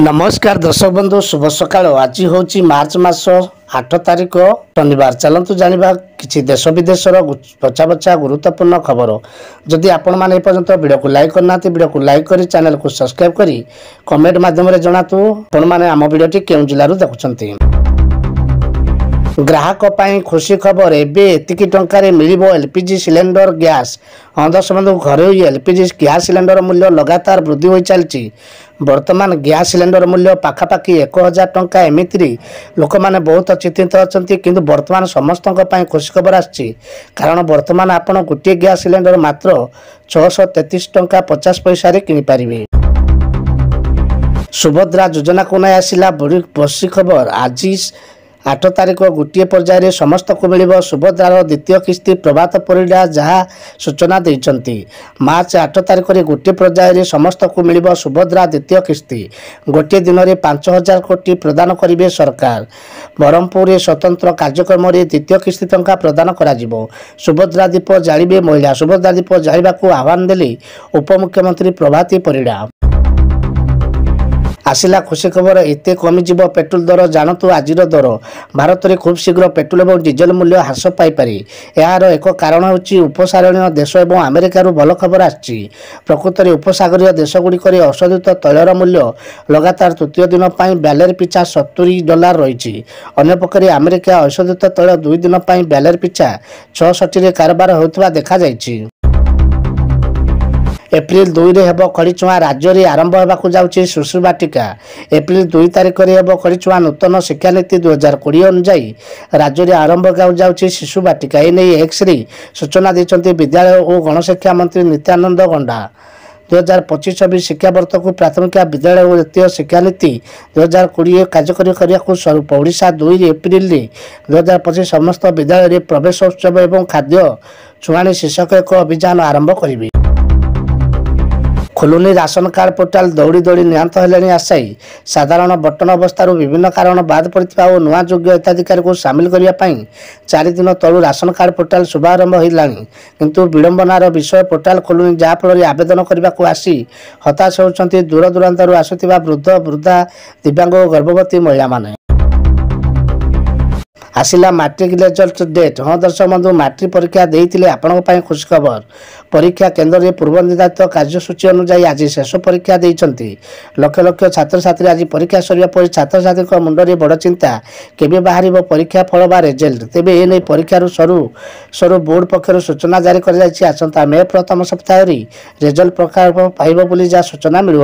नमस्कार दर्शक बंधु शुभ सकाळ। आज हूँ मार्च मास 8 तारिख शनिवार। चलतु जाना कि देश विदेशर बचा बचा गुरुत्वपूर्ण खबर। जदि आपण मैंने पर्यंत वीडियो को लाइक करना वीडियो को लाइक कर चैनल को सब्सक्राइब करी कमेंट माध्यम जनातु आपण मैंने आम वीडियो केउं जिल्लारू देखुछंती। ग्राहक पाई खुशी खबर एबे एतिकी टंकारे मिलिबो एलपीजी सिलेंडर गैस। दर्शक बंधु घरोई एलपीजी गैस सिलेंडर मूल्य लगातार वृद्धि हो चलती। वर्तमान गैस सिलेंडर मूल्य पाखापाखि 1000 टंका एमिति लोक मैंने बहुत चिंतित अच्छा किंतु वर्तमान समस्त खुशी खबर आछि। कारण वर्तमान आपण गोटे गैस सिलेंडर मात्र 633 टंका 50 पैसा किनिपारे। सुभद्रा योजना को नहीं आसला बड़ी खुशी खबर। आज 8 तारिख गोटे पर्यायर समस्त को मिल सुभद्रार द्वितीय किस्ती। प्रभात परिडा जहाँ सूचना देते मार्च 8 तारिख में गोटे पर्यायर समस्त को मिल सुभद्रा द्वितीय किस्ती। गोटे दिन में 5000 कोटी प्रदान करेंगे सरकार। ब्रह्मपुर स्वतंत्र कार्यक्रम में द्वितीय किस्ती टंका प्रदान करा जिवो। सुभद्रा दीप जालिबे महिला। सुभद्रा दीप जालिबा को आह्वान देले उपमुख्यमंत्री प्रभाती परिडा। आसिला खुशी खबर एते कमिजिब पेट्रोल दर। जानतु आज दर भारत में खूब शीघ्र पेट्रोल और डीजेल मूल्य ह्रास पाइपारे। यार एक कारण होची उपसागरीय देश और अमेरिकार भल खबर आछि। प्रकृत में उपसागरीय देशगुड़िक अशोधित तैलर मूल्य लगातार तृतीय दिन पर बैलेर पिछा $70 रही। अन्यपक्षे अमेरिका अशोधित तैल 2 दिन पर बैलेर पिछा 66 कारोबार होता देखा जायछि। एप्रिल 2 रे हेबो खड़ीचुआ। राज्य में आरंभ होगा जाउछि शिशु बाटिका। एप्रिल 2 तारिख में हेबो खड़ीचुआ। नूतन शिक्षा नीति 2020 अनुसार राज्य में आरंभ होगा जाउछि शिशु बाटिका। एने एक्सरे सूचना देते विद्यालय और गणशिक्षा मंत्री नित्यानंद गंडा। 2025-26 शिक्षा वर्ष को प्राथमिक विद्यालय और द्वितीय शिक्षा नीति 2020 कार्यकारी करने स्वरूप ओडिशा 2 एप्रिल 2025 समस्त विद्यालय में प्रवेश उत्सव और खाद्य छुआणी शीर्षक एक अभियान आरंभ करेंगे। खुलुनी राशन कार्ड पोर्टाल दौड़ी दौड़ी निहत हेले आशायी। साधारण बटन अवस्था विभिन्न कारण बाद पड़ता और नुआ योग्य हिताधिकारी को सामिल करने 4 दिन तलू राशन कार्ड पोर्टाल शुभारंभ होगा किंतु विडंबनार विषय पोर्टाल खोलुनी जहाँफल आवेदन करने को आसी हताश होती दूर दूरांतर आसुवा वृद्ध वृद्धा दिव्यांग और गर्भवती महिला माने। आसिला मैट्रिक रिजल्ट डेट। हाँ दर्शक बंधु मैट्रिक परीक्षा देते आपण खुशी खबर। परीक्षा केन्द्र में पूर्व निर्धारित कार्यसूची अनुसार आज शेष परीक्षा देते लक्ष लक्ष छात्र छात्री। आज परीक्षा सरिया पर छात्र छात्री मुंडे बड़ चिंता केबे बाहर परीक्षा फल बा रिजल्ट। तेबे एने परीक्षार सरू बोर्ड पक्षर सूचना जारी कर आसंता मे प्रथम सप्ताह रिजल्ट प्रकार पाइब बोली जहाँ सूचना मिल।